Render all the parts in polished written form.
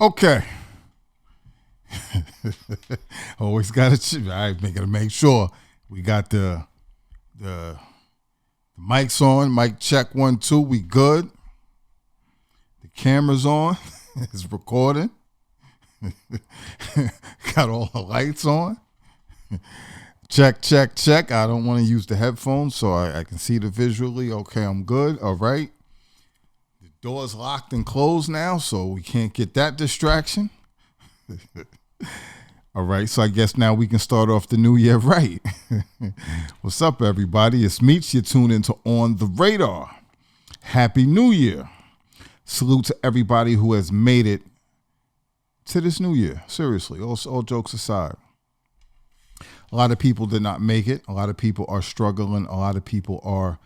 Okay. Always got to. I gotta make sure we got the mics on. Mic check 1 2. We good. The camera's on. It's recording. Got all the lights on. Check, check, check. I don't want to use the headphones so I can see the visually. Okay, I'm good. All right. The door's locked and closed now, so we can't get that distraction. All right, so I guess now we can start off the new year right. What's up, everybody? It's Meech. You're tuned into On the Radar. Happy New Year. Salute to everybody who has made it to this new year. Seriously, all jokes aside. A lot of people did not make it. A lot of people are struggling. A lot of people are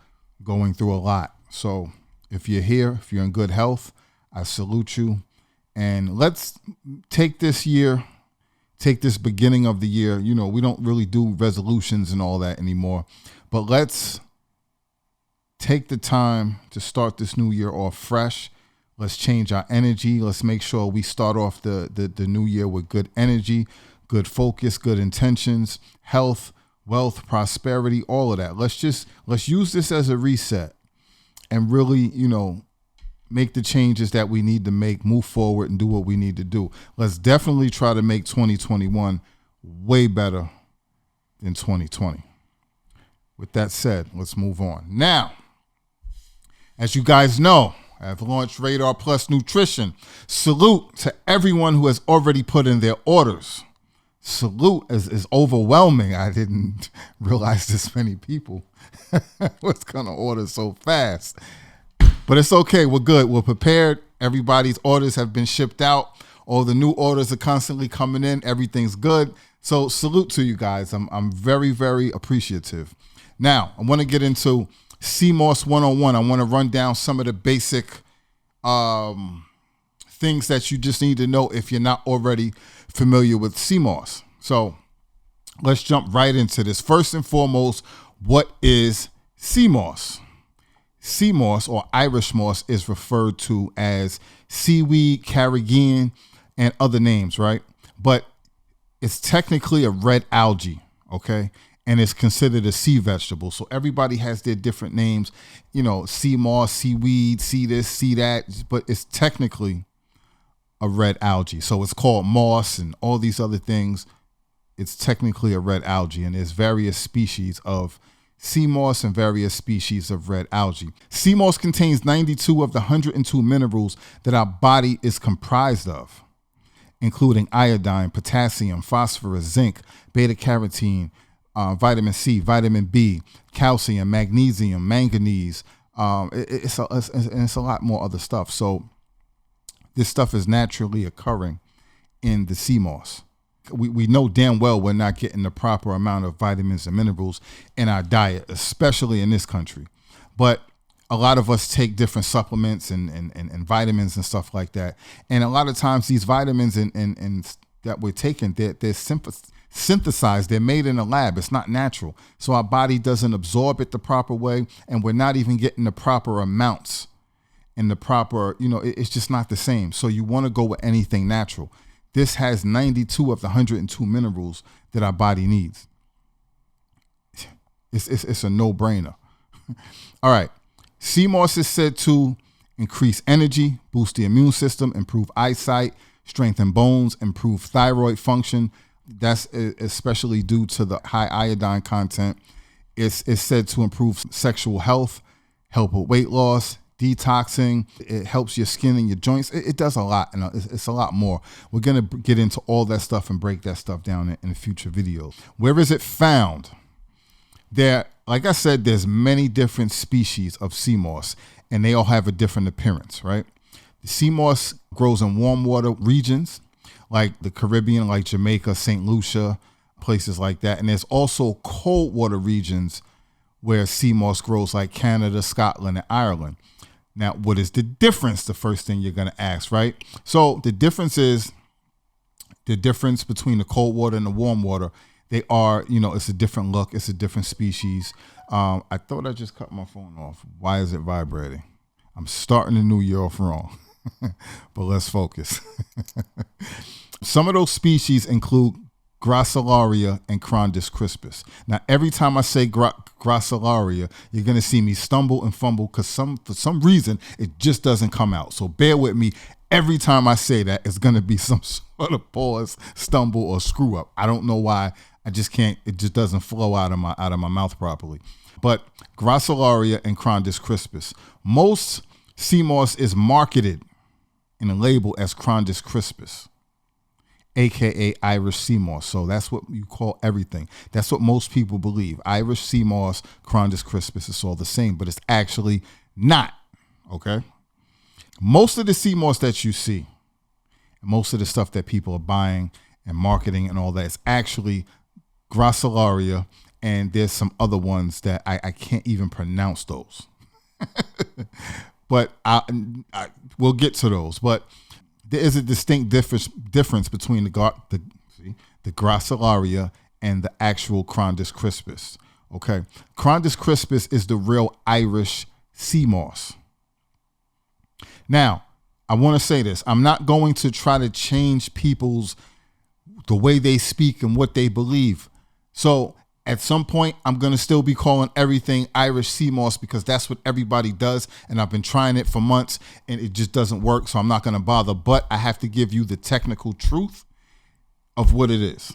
going through a lot. So if you're here, if you're in good health, I salute you. And let's take this year, take this beginning of the year. You know, we don't really do resolutions and all that anymore. But let's take the time to start this new year off fresh. Let's change our energy. Let's make sure we start off the new year with good energy, good focus, good intentions, health, wealth, prosperity, all of that. Let's use this as a reset and really, make the changes that we need to make, move forward and do what we need to do. Let's definitely try to make 2021 way better than 2020. With that said, let's move on. Now, as you guys know, I have launched Radar Plus Nutrition. Salute to everyone who has already put in their orders. Salute is overwhelming. I didn't realize this many people was going to order so fast. But it's okay. We're good. We're prepared. Everybody's orders have been shipped out. All the new orders are constantly coming in. Everything's good. So salute to you guys. I'm very, very appreciative. Now, I want to get into Cmos 101. I want to run down some of the basic things that you just need to know if you're not already familiar with Cmos. So let's jump right into this. First and foremost, what is Cmos? Cmos or Irish moss is referred to as seaweed, carrageen, and other names, right? But it's technically a red algae, okay? And it's considered a sea vegetable. So everybody has their different names, sea moss, seaweed, sea this, sea that, but it's technically a red algae. So it's called moss and all these other things. It's technically a red algae, and there's various species of sea moss and various species of red algae. Sea moss contains 92 of the 102 minerals that our body is comprised of, including iodine, potassium, phosphorus, zinc, beta-carotene, vitamin C, vitamin B, calcium, magnesium, manganese. It's a lot more other stuff. So this stuff is naturally occurring in the sea moss. We know damn well we're not getting the proper amount of vitamins and minerals in our diet, especially in this country. But a lot of us take different supplements and vitamins and stuff like that. And a lot of times these vitamins and that we're taking, they're synthesized. They're made in a lab. It's not natural. So our body doesn't absorb it the proper way, and we're not even getting the proper amounts and the proper, it's just not the same. So you want to go with anything natural. This has 92 of the 102 minerals that our body needs. It's a no-brainer. All right. Cmos is said to increase energy, boost the immune system, improve eyesight, strengthen bones, improve thyroid function. That's especially due to the high iodine content. It's said to improve sexual health, help with weight loss, detoxing. It helps your skin and your joints. It does a lot, and it's a lot more. We're going to get into all that stuff and break that stuff down in future videos. Where is it found? Like I said, there's many different species of sea moss, and they all have a different appearance, right? The sea moss grows in warm water regions like the Caribbean, like Jamaica, St. Lucia, places like that. And there's also cold water regions where sea moss grows, like Canada, Scotland, and Ireland. Now, what is the difference? The first thing you're going to ask, right? So the difference is the difference between the cold water and the warm water. They are, it's a different look. It's a different species. I thought I just cut my phone off. Why is it vibrating? I'm starting the new year off wrong. But let's focus. Some of those species include Gracilaria and Crondis crispus. Now, every time I say Gracilaria, you're going to see me stumble and fumble because for some reason, it just doesn't come out. So bear with me. Every time I say that, it's going to be some sort of pause, stumble, or screw up. I don't know why. I just can't. It just doesn't flow out of my mouth properly. But Gracilaria and Crondis crispus. Most Cmos is marketed in a label as Crondis crispus, aka Irish Cmos. So that's what you call everything. That's what most people believe. Irish Cmos, Crondis crispus, it's all the same, but it's actually not. Okay. Most of the Cmos that you see, most of the stuff that people are buying and marketing and all that, is actually Gracilaria, and there's some other ones that I can't even pronounce those. But we'll get to those. But there is a distinct difference between the Gracilaria and the actual Crondis crispus. Okay, Crondis crispus is the real Irish Cmos. Now, I want to say this. I'm not going to try to change the way they speak and what they believe. So at some point, I'm going to still be calling everything Irish Cmos because that's what everybody does. And I've been trying it for months and it just doesn't work. So I'm not going to bother. But I have to give you the technical truth of what it is,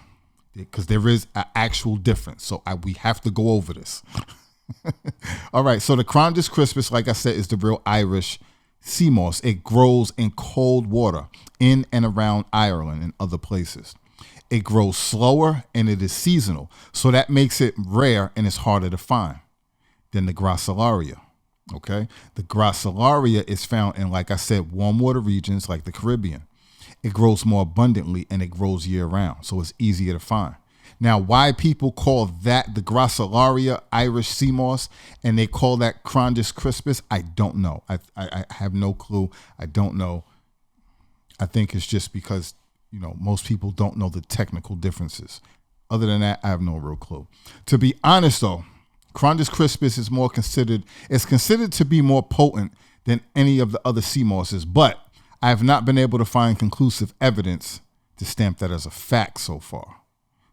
because there is an actual difference. So we have to go over this. All right. So the Crondis crispus, like I said, is the real Irish Cmos. It grows in cold water in and around Ireland and other places. It grows slower and it is seasonal. So that makes it rare and it's harder to find than the Gracilaria. Okay. The Gracilaria is found in, like I said, warm water regions like the Caribbean. It grows more abundantly and it grows year round. So it's easier to find. Now, why people call that the Gracilaria Irish Cmos and they call that Crondis crispus, I don't know. I have no clue. I don't know. I think it's just because, most people don't know the technical differences. Other than that, I have no real clue. To be honest, though, Crondis crispus is considered to be more potent than any of the other Cmoses, but I have not been able to find conclusive evidence to stamp that as a fact so far.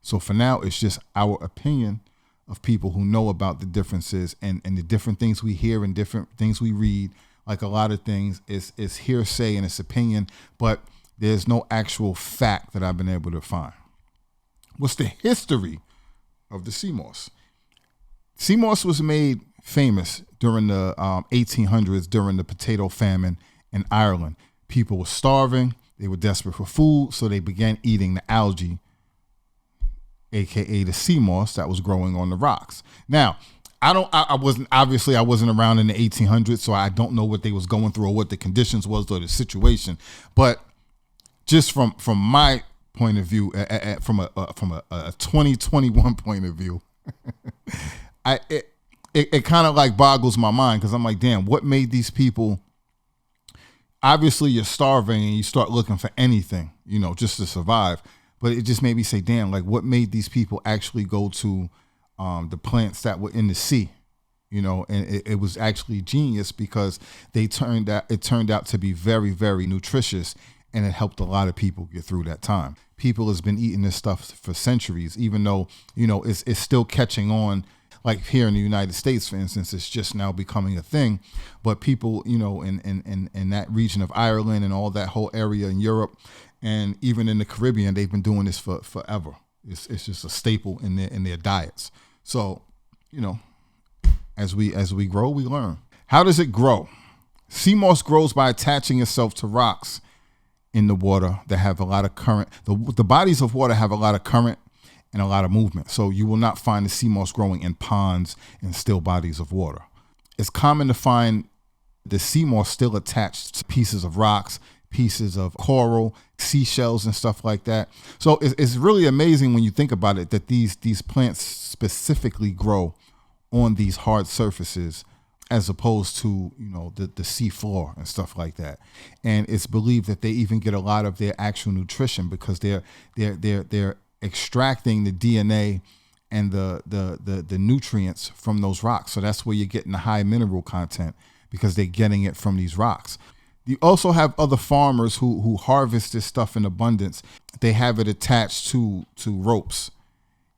So for now, it's just our opinion of people who know about the differences and the different things we hear and different things we read. Like a lot of things is hearsay and it's opinion, but there's no actual fact that I've been able to find. What's the history of the Cmos? Cmos was made famous during the 1800s, during the potato famine in Ireland. People were starving. They were desperate for food, so they began eating the algae, aka the Cmos that was growing on the rocks. Now, I wasn't around in the 1800s, so I don't know what they was going through or what the conditions was or the situation. But just from my point of view, from a 2021 point of view, it kind of like boggles my mind, because I'm like, damn, what made these people? Obviously, you're starving and you start looking for anything, just to survive. But it just made me say, damn, like what made these people actually go to the plants that were in the sea, and it was actually genius because it turned out to be very, very nutritious, and it helped a lot of people get through that time. People has been eating this stuff for centuries, even though, it's still catching on. Like here in the United States, for instance, it's just now becoming a thing. But people, in that region of Ireland and all that whole area in Europe, and even in the Caribbean, they've been doing this for forever. It's just a staple in their diets. So, as we grow, we learn. How does it grow? Cmos grows by attaching itself to rocks in the water that have a lot of current. The bodies of water have a lot of current and a lot of movement. So you will not find the Cmos growing in ponds and still bodies of water. It's common to find the Cmos still attached to pieces of rocks, pieces of coral, seashells, and stuff like that. So it's really amazing when you think about it that these plants specifically grow on these hard surfaces as opposed to, the sea floor and stuff like that. And it's believed that they even get a lot of their actual nutrition because they're extracting the DNA and the nutrients from those rocks. So that's where you're getting the high mineral content, because they're getting it from these rocks. You also have other farmers who harvest this stuff in abundance. They have it attached to ropes,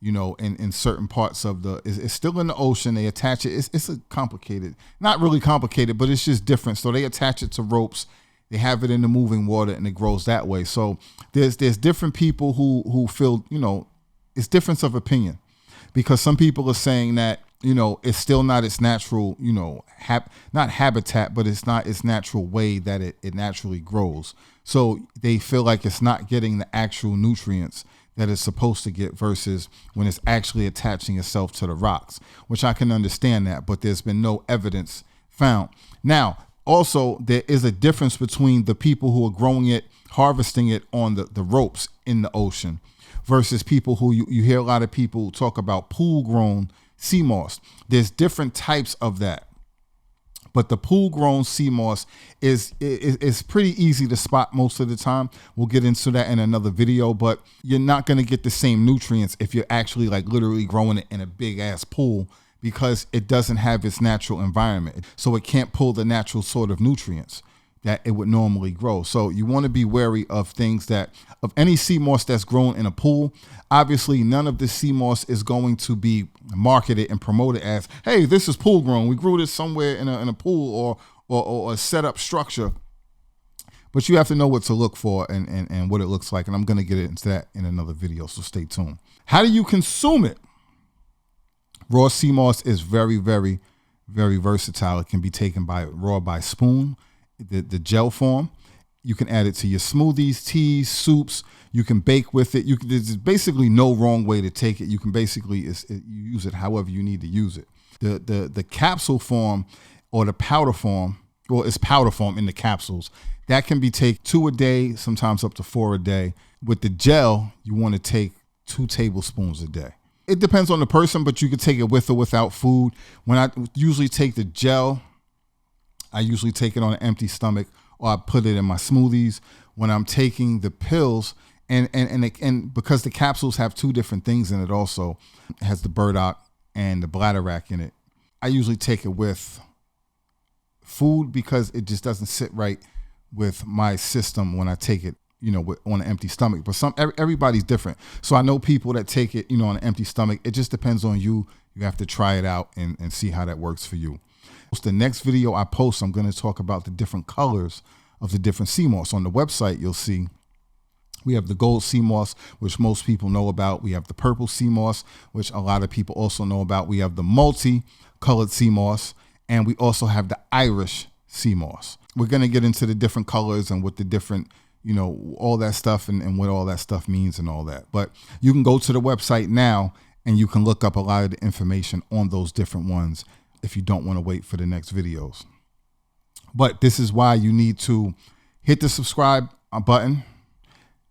in certain parts of it's still in the ocean. They attach it. It's a complicated, not really complicated, but it's just different. So they attach it to ropes. They have it in the moving water and it grows that way. So there's different people who feel, it's difference of opinion, because some people are saying that, it's still not its natural, not habitat, but it's not its natural way that it naturally grows. So they feel like it's not getting the actual nutrients that it's supposed to get versus when it's actually attaching itself to the rocks, which I can understand that, but there's been no evidence found. Now, also, there is a difference between the people who are growing it, harvesting it on the ropes in the ocean versus people who you hear a lot of people talk about pool grown sea moss. There's different types of that. But the pool grown sea moss is pretty easy to spot most of the time. We'll get into that in another video, but you're not going to get the same nutrients if you're actually like literally growing it in a big ass pool, because it doesn't have its natural environment. So it can't pull the natural sort of nutrients that it would normally grow. So you want to be wary of of any sea moss that's grown in a pool. Obviously, none of this sea moss is going to be marketed and promoted as, hey, this is pool grown. We grew this somewhere in a pool or a set up structure. But you have to know what to look for and what it looks like. And I'm going to get into that in another video, so stay tuned. How do you consume it? Raw sea moss is very, very, very versatile. It can be taken raw by spoon, the gel form. You can add it to your smoothies, teas, soups. You can bake with it. There's basically no wrong way to take it. You can basically you use it however you need to use it. The capsule form or the powder form, well, it's powder form in the capsules. That can be taken 2 a day, sometimes up to 4 a day. With the gel, you want to take 2 tablespoons a day. It depends on the person, but you can take it with or without food. When I usually take the gel, I usually take it on an empty stomach, or I put it in my smoothies. When I'm taking the pills, and because the capsules have 2 different things in it also, it has the burdock and the bladderwrack in it. I usually take it with food because it just doesn't sit right with my system when I take it, on an empty stomach. But everybody's different. So I know people that take it, on an empty stomach. It just depends on you. You have to try it out and see how that works for you. The next video I post, I'm going to talk about the different colors of the different sea moss. On the website, you'll see we have the gold sea moss, which most people know about. We have the purple sea moss, which a lot of people also know about. We have the multi-colored sea moss, and we also have the Irish sea moss. We're going to get into the different colors and what the different, all that stuff and what all that stuff means and all that. But you can go to the website now and you can look up a lot of the information on those different ones if you don't want to wait for the next videos. But this is why you need to hit the subscribe button.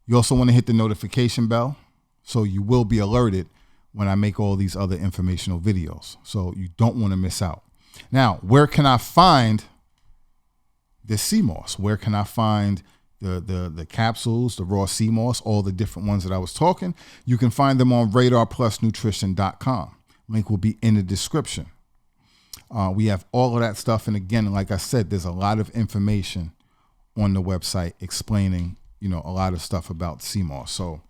You also want to hit the notification bell so you will be alerted when I make all these other informational videos. So you don't want to miss out. Now, where can I find this sea moss? Where can I find the capsules, the raw sea moss, all the different ones that I was talking? You can find them on radarplusnutrition.com. Link will be in the description. We have all of that stuff. And again, like I said, there's a lot of information on the website explaining, a lot of stuff about sea moss. So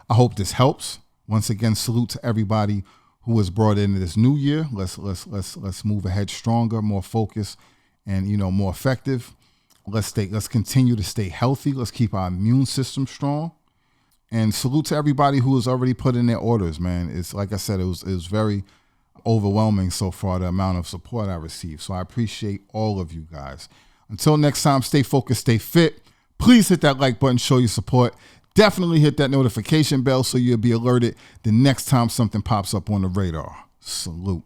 I hope this helps. Once again, salute to everybody who was brought into this new year. Let's move ahead stronger, more focused, and more effective. Let's continue to stay healthy. Let's keep our immune system strong. And salute to everybody who has already put in their orders, man. It's like I said, it was very overwhelming so far, the amount of support I received. So I appreciate all of you guys. Until next time, stay focused, stay fit. Please hit that like button, show your support. Definitely hit that notification bell so you'll be alerted the next time something pops up on the radar. Salute.